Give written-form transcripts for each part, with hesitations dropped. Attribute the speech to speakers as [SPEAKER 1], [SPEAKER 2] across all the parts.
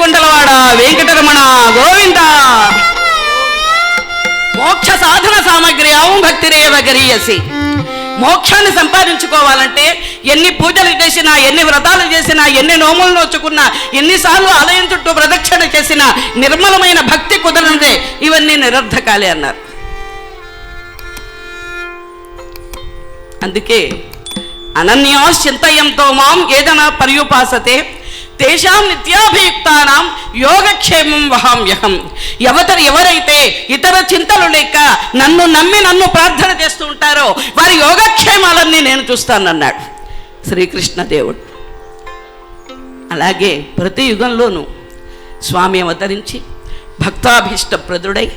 [SPEAKER 1] ఏడుకొండలవాడ వెంకటరమణ గోవింద. మోక్ష సాధన సామగ్రి ఆవు భక్తిరేవ గరీయసి. మోక్షాన్ని సంపాదించుకోవాలంటే ఎన్ని పూజలు చేసినా, ఎన్ని వ్రతాలు చేసినా, ఎన్ని నోములు నోచుకున్నా, ఎన్నిసార్లు ఆలయం చుట్టూ ప్రదక్షిణ చేసినా నిర్మలమైన భక్తి కుదరనిదే. ఇవన్నీ నిరర్ధకాలే అన్నారు. అందుకే అనన్యాశ్చింతయంతో మాం ఏదైనా పర్యుపాసతే తేషాం నిత్యాభియుక్తానాం యోగక్షేమం వహామ్యహం. ఎవరైతే ఇతర చింతలు లేక నన్ను నమ్మి నన్ను ప్రార్థన చేస్తూ ఉంటారో వారి యోగక్షేమాలన్నీ నేను చూస్తానన్నాడు శ్రీకృష్ణదేవుడు. అలాగే ప్రతి యుగంలోనూ స్వామి అవతరించి భక్తాభీష్టప్రదుడై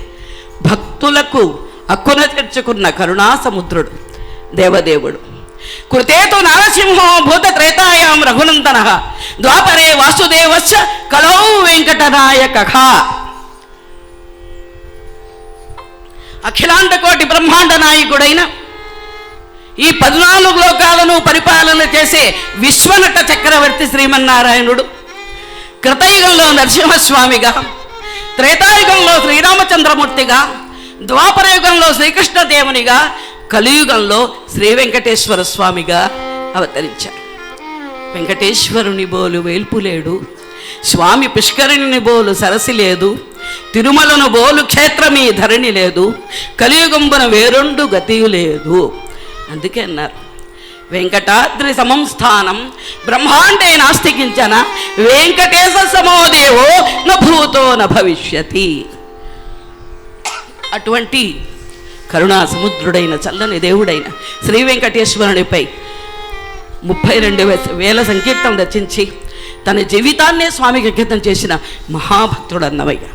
[SPEAKER 1] భక్తులకు అక్కున తెచ్చుకున్న కరుణాసముద్రుడు దేవదేవుడు. కృతేతు నారసింహో భూత త్రేతాయాం రఘునందన ద్వాపరే వాసుదేవస్య కలౌ వెంకటనాయకః. అఖిలాండ కోటి బ్రహ్మాండ నాయకుడైన ఈ 14 లోకాలను పరిపాలన చేసే విశ్వనట చక్రవర్తి శ్రీమన్నారాయణుడు కృతయుగంలో నరసింహస్వామిగా, త్రేతాయుగంలో శ్రీరామచంద్రమూర్తిగా, ద్వాపరయుగంలో శ్రీకృష్ణదేవునిగా, కలియుగంలో శ్రీ వెంకటేశ్వర స్వామిగా అవతరించారు. వెంకటేశ్వరుని బోలు వేల్పు లేడు, స్వామి పుష్కరిణిని బోలు సరసి లేదు, తిరుమలను బోలు క్షేత్రమీ ధరణి లేదు, కలియుగంబున వేరొండు గతియు లేదు. అందుకే అన్నారు వెంకటాద్రి సమం స్థానం బ్రహ్మాండే నాస్తికించన వెంకటేశ సమోదేవో న భూతో న భవిష్యతి. అటువంటి కరుణా సముద్రుడైన చల్లని దేవుడైన శ్రీ వెంకటేశ్వరునిపై 32,000 సంకీర్తనం రచించి తన జీవితాన్నే స్వామికి అంకితం చేసిన మహాభక్తుడు అన్నమయ్య.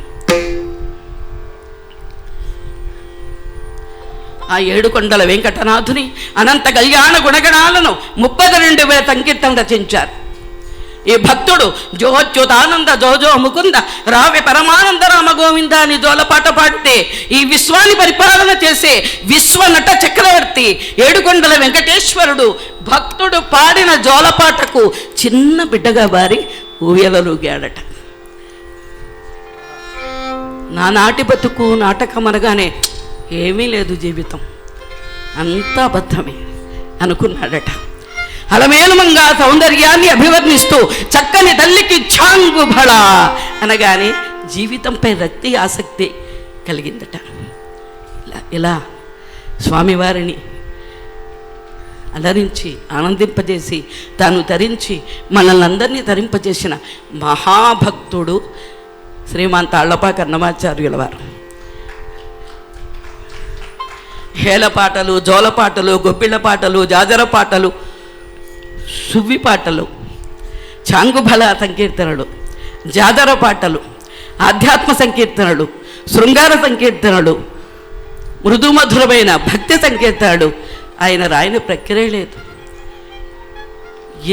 [SPEAKER 1] ఆ ఏడుకొండల వెంకటనాథుని అనంత కళ్యాణ గుణగణాలను 32,000 సంకీర్తనం రచించారు. ఈ భక్తుడు జోచ్యుతానంద జోజో ముకుంద రావి పరమానంద రామ గోవింద అని జోలపాట పాడితే ఈ విశ్వాన్ని పరిపాలన చేసే విశ్వనట చక్రవర్తి ఏడుకొండల వెంకటేశ్వరుడు భక్తుడు పాడిన జోలపాటకు చిన్న బిడ్డగా బారి ఊయలలుగాడట. నానాటి బతుకు నాటకం అనగానే ఏమీ లేదు, జీవితం అంతా అబద్ధమే అనుకున్నాడట. అలమేలుమంగా సౌందర్యాన్ని అభివర్ణిస్తూ చక్కని తల్లికి ఛాంగు భళ అనగానే జీవితంపై రక్తి ఆసక్తి కలిగిందట. ఇలా స్వామివారిని అలరించి ఆనందింపజేసి తాను తరించి మనల్ని అందరినీ తరింపజేసిన మహాభక్తుడు శ్రీమాన్ తాళ్లపాక అన్నమాచార్యుల వారు. హేళ పాటలు, జోలపాటలు, గొప్పిళ్ళ పాటలు, జాజర పాటలు, సువ్వి పాటలు, చాంగుబల సంకీర్తనలు, జాదర పాటలు, ఆధ్యాత్మ సంకీర్తనలు, శృంగార సంకీర్తనలు, మృదుమధురమైన భక్తి సంకీర్తనలు ఆయన రాయని ప్రక్రియ లేదు.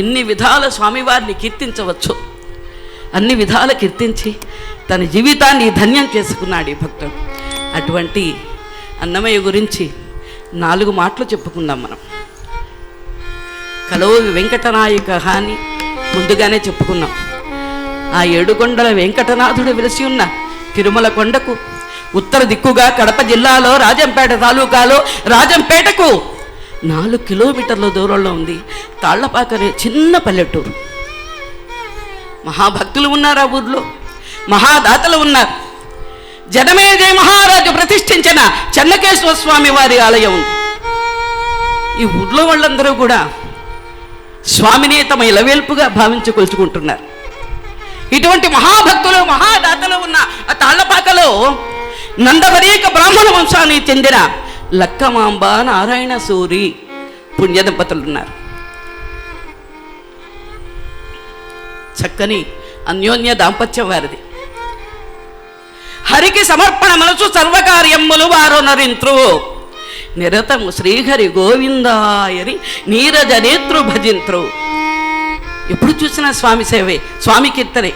[SPEAKER 1] ఎన్ని విధాల స్వామివారిని కీర్తించవచ్చు అన్ని విధాల కీర్తించి తన జీవితాన్ని ధన్యం చేసుకున్నాడు ఈ భక్తుడు. అటువంటి అన్నమయ్య గురించి 4 మాటలు చెప్పుకుందాం మనం. కలవు వెంకటనాయక అని ముందుగానే చెప్పుకున్నాం. ఆ ఏడుకొండల వెంకటనాథుడు వెలిసి ఉన్న తిరుమల కొండకు ఉత్తర దిక్కుగా కడప జిల్లాలో రాజంపేట తాలూకాలో రాజంపేటకు 4 కిలోమీటర్ల దూరంలో ఉంది తాళ్లపాక అనే చిన్న పల్లెటూరు. మహాభక్తులు ఉన్నారు ఆ ఊర్లో, మహాదాతలు ఉన్నారు. జనమేజయ మహారాజు ప్రతిష్ఠించిన చెన్నకేశ్వర స్వామి వారి ఆలయం ఉంది. ఈ ఊర్లో వాళ్ళందరూ కూడా స్వామిని తమ ఇలవేల్పుగా భావించి కొలుచుకుంటున్నారు. ఇటువంటి మహాభక్తులు మహాదాతలు ఉన్న ఆ తాళ్లపాకలో నందవరీక బ్రాహ్మణ వంశానికి చెందిన లక్కమాంబ నారాయణ సూరి పుణ్య దంపతులు ఉన్నారు. చక్కని అన్యోన్య దాంపత్యం వారిది. హరికి సమర్పణ మనసు సర్వకార్యములు వారు నరింత్రు నిరతము శ్రీహరి గోవిందాయని నీరజ నేత్రు భజింత్రు. ఎప్పుడు చూసినా స్వామి సేవే, స్వామి కీర్తనే.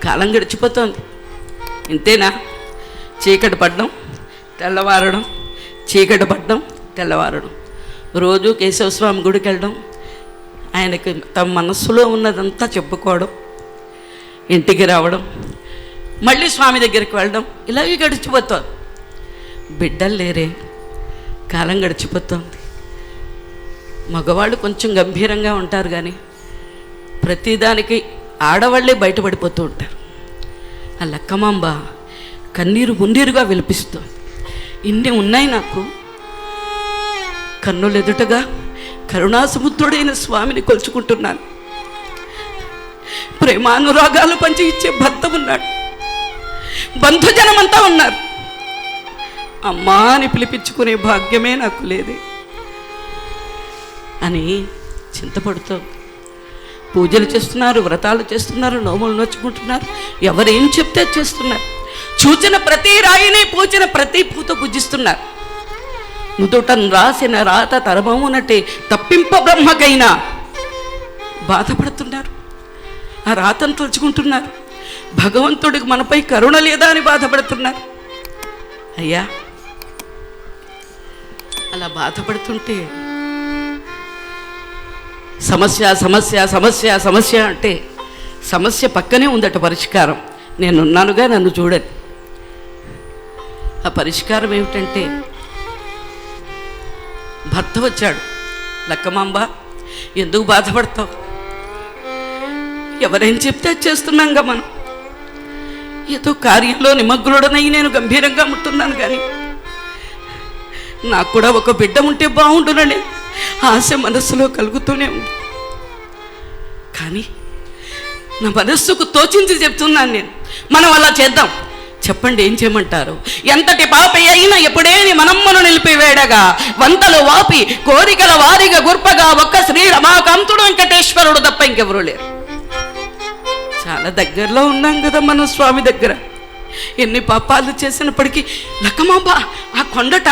[SPEAKER 1] కాలం గడిచిపోతుంది. ఇంతేనా? చీకటి పడ్డం తెల్లవారడం, చీకటి పడ్డం తెల్లవారడం. రోజు కేశవస్వామి గుడికి వెళ్ళడం, ఆయనకి తమ మనస్సులో ఉన్నదంతా చెప్పుకోవడం, ఇంటికి రావడం, మళ్ళీ స్వామి దగ్గరికి వెళ్ళడం, ఇలాగే గడిచిపోతుంది. బిడ్డలు లేరే, కాలం గడిచిపోతుంది. మగవాళ్ళు కొంచెం గంభీరంగా ఉంటారు, కానీ ప్రతిదానికి ఆడవాళ్ళే బయటపడిపోతూ ఉంటారు. ఆ లక్కమాంబ కన్నీరు మున్నీరుగా విలిపిస్తూ, ఇన్ని ఉన్నాయి నాకు, కన్నులెదుటగా కరుణాసముద్రుడైన స్వామిని కొలుచుకుంటున్నాను. ప్రేమానురాగాలు పంచి ఇచ్చే భర్త ఉన్నాడు, బంధుజనమంతా ఉన్నారు. అమ్మా అని పిలిపించుకునే భాగ్యమే నాకు లేదే అని చింతపడుతోంది. పూజలు చేస్తున్నారు, వ్రతాలు చేస్తున్నారు, నోములు నోచుకుంటున్నారు, ఎవరేం చెప్తే చేస్తున్నారు. చూచిన ప్రతి రాయిని, పూచిన ప్రతి పూత పూజిస్తున్నారు. నుదుటను రాసిన రాత తరమమునటే తప్పింప బ్రహ్మకైనా బాధపడుతున్నారు. ఆ రాతను తలుచుకుంటున్నారు. భగవంతుడికి మనపై కరుణ లేదా అని బాధపడుతున్నారు. అయ్యా, అలా బాధపడుతుంటే సమస్య సమస్య సమస్య సమస్య అంటే సమస్య పక్కనే ఉందట పరిష్కారం. నేనున్నానుగా, నన్ను చూడండి. ఆ పరిష్కారం ఏమిటంటే, భర్త వచ్చాడు. లక్కమాంబ, ఎందుకు బాధపడతావు? ఎవరేం చెప్తే చేస్తున్నాంగా మనం. ఏదో కార్యంలో నిమగ్నుడనై నేను గంభీరంగా ఉంటున్నాను, కానీ నాకు కూడా ఒక బిడ్డ ఉంటే బాగుండునని ఆశ మనస్సులో కలుగుతూనే ఉంది. కానీ నా మనస్సుకు తోచించి చెప్తున్నాను నేను. మనం అలా చేద్దాం. చెప్పండి, ఏం చేయమంటారు? ఎంతటి పాపి అయినా ఎప్పుడేని మనమ్మను నిలిపివేడగా, వంతలు వాపి కోరికల వారిగా గుర్పగా ఒక్క శ్రీ రమాకాంతుడు వెంకటేశ్వరుడు తప్ప ఇంకెవరూ లేరు. చాలా దగ్గరలో ఉన్నాం కదా మనం స్వామి దగ్గర. ఎన్ని పాపాలు చేసినప్పటికీ లక్కమాంబ ఆ కొండట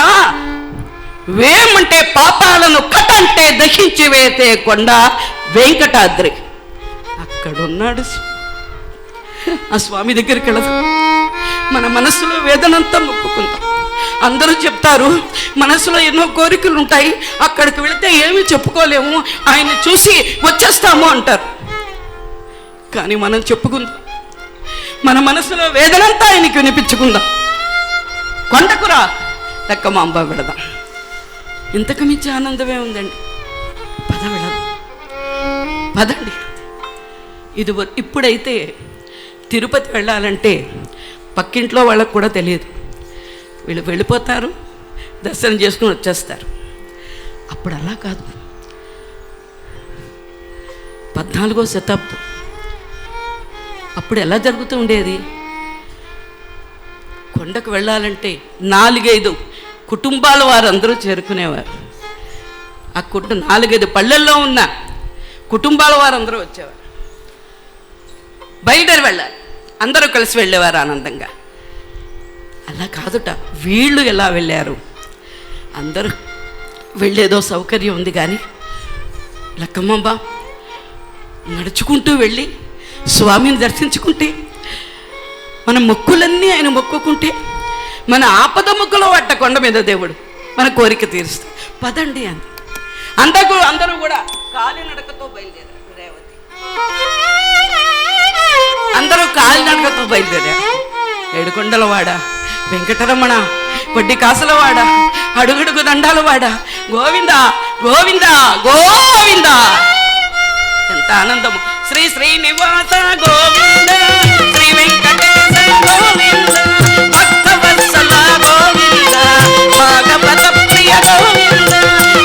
[SPEAKER 1] వేమంటే పాపాలను కటంటే దహించి వేసే కొండ వెంకటాద్రి. అక్కడున్నాడు. ఆ స్వామి దగ్గరికి వెళదాం. మన మనసులో వేదనంతా మొక్కుకుందాం. అందరూ చెప్తారు మనసులో ఎన్నో కోరికలు ఉంటాయి, అక్కడికి వెళితే ఏమీ చెప్పుకోలేము, ఆయన చూసి వచ్చేస్తాము అంటారు. కానీ మనం చెప్పుకుందాం, మన మనసులో వేదనంతా ఆయనకి వినిపించుకుందాం. కొండకురా లక్కమాంబ వెళదాం. ఇంతకు మించి ఆనందమే ఉందండి. పద వెళదాం, పదండి. ఇప్పుడైతే తిరుపతి వెళ్ళాలంటే పక్కింట్లో వాళ్ళకు కూడా తెలియదు. వీళ్ళు వెళ్ళిపోతారు, దర్శనం చేసుకుని వచ్చేస్తారు. అప్పుడు అలా కాదు. 14వ శతాబ్దం అప్పుడు ఎలా జరుగుతూ ఉండేది? కొండకు వెళ్ళాలంటే 4-5 కుటుంబాల వారు అందరూ చేరుకునేవారు. ఆ 4-5 పల్లెల్లో ఉన్న కుటుంబాల వారు అందరూ వచ్చేవారు. బయలుదేరి వెళ్ళాలి, అందరూ కలిసి వెళ్ళేవారు ఆనందంగా. అలా కాదుట, వీళ్ళు ఎలా వెళ్ళారు? అందరూ వెళ్ళేదో సౌకర్యం ఉంది, కానీ లక్కమాంబ నడుచుకుంటూ వెళ్ళి స్వామిని దర్శించుకుంటే, మన మొక్కులన్నీ ఆయన మొక్కుకుంటే, మన ఆపద మొక్కులో పట్ట కొండ మీద దేవుడు మన కోరిక తీరుస్తాడు. పదండి అని అందరూ కూడా కాలినడకతో బయలుదేరారు. రేవతి అందరూ కాలినడకతో బయలుదేరారు. ఏడుకొండలవాడ, వెంకటరమణ, వడ్డీ కాసులవాడ, అడుగడుగు దండాలవాడ, గోవింద గోవింద గోవింద. ఎంత ఆనందము! శ్రీ శ్రీనివాస గోవింద, శ్రీ వెంకటేశ గోవింద, భక్తవత్సల గోవింద, భాగవత ప్రియ గోవింద,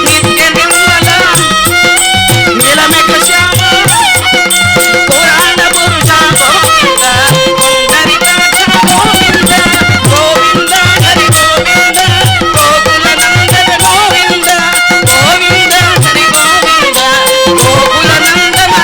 [SPEAKER 1] నిత్య నిర్మల నిలమెక శ్యామ పురాణ పురుష గోవింద, పుండరీకాక్ష గోవింద, గోవింద హరి గోవింద, గోకుల నందన గోవింద, గోవింద హరి గోవింద, గోకుల నందన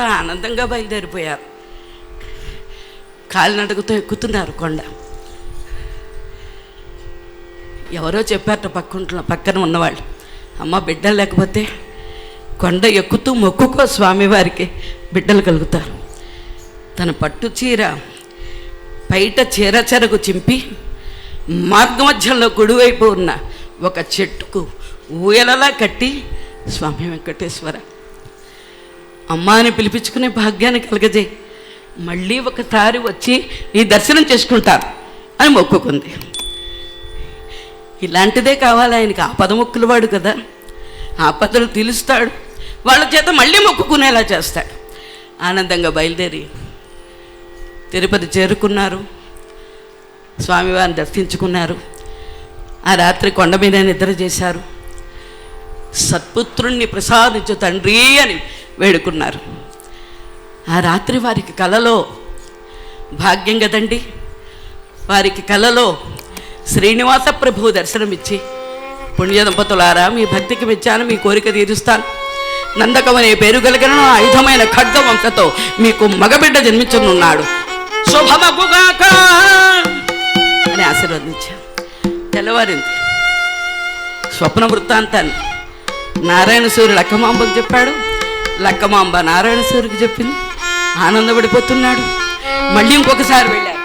[SPEAKER 1] ఎంతో ఆనందంగా బయలుదేరిపోయారు. కాలినడకతో ఎక్కుతున్నారు కొండ. ఎవరో చెప్పారట పక్కన ఉన్నవాళ్ళు, అమ్మ బిడ్డలు లేకపోతే కొండ ఎక్కుతూ మొక్కుకో స్వామివారికి బిడ్డలు కలుగుతారు. తన పట్టు చీర బయట చీర చెరకు చింపి మార్గమధ్యంలో కుడివైపు ఉన్న ఒక చెట్టుకు ఊయలలా కట్టి, స్వామి వెంకటేశ్వర అమ్మాని పిలిపించుకునే భాగ్యాన్ని కలగజేయి, మళ్ళీ ఒకసారి వచ్చి నీ దర్శనం చేసుకుంటారు అని మొక్కుకుంది. ఇలాంటిదే కావాలి ఆయనకి. ఆపద మొక్కులు వాడు కదా, ఆపదలు తీలుస్తాడు, వాళ్ళ చేత మళ్ళీ మొక్కుకునేలా చేస్తాడు. ఆనందంగా బయలుదేరి తిరుపతి చేరుకున్నారు. స్వామివారిని దర్శించుకున్నారు. ఆ రాత్రి కొండ మీద నిద్ర చేశారు. సత్పుత్రుణ్ణి ప్రసాదించు తండ్రి అని వేడుకున్నారు. ఆ రాత్రి వారికి కలలో, భాగ్యం కదండి, వారికి కలలో శ్రీనివాస ప్రభువు దర్శనమిచ్చి, పుణ్య దంపతులారా మీ భక్తికి మెచ్చాను, మీ కోరిక తీరుస్తాను, నందకమనే పేరు కలిగిన ఆయుధమైన ఖడ్గవంశతో మీకు మగబిడ్డ జన్మించనున్నాడు, శుభమగుగాక అని ఆశీర్వదించారు. తెల్లవారింది. స్వప్న వృత్తాంతాన్ని నారాయణ సూర్యుడు లక్కమాంబకు చెప్పాడు. లక్కమాంబ నారాయణ సూర్యుడికి చెప్పింది. ఆనందపడిపోతున్నాడు. మళ్ళీ ఇంకొకసారి వెళ్ళారు.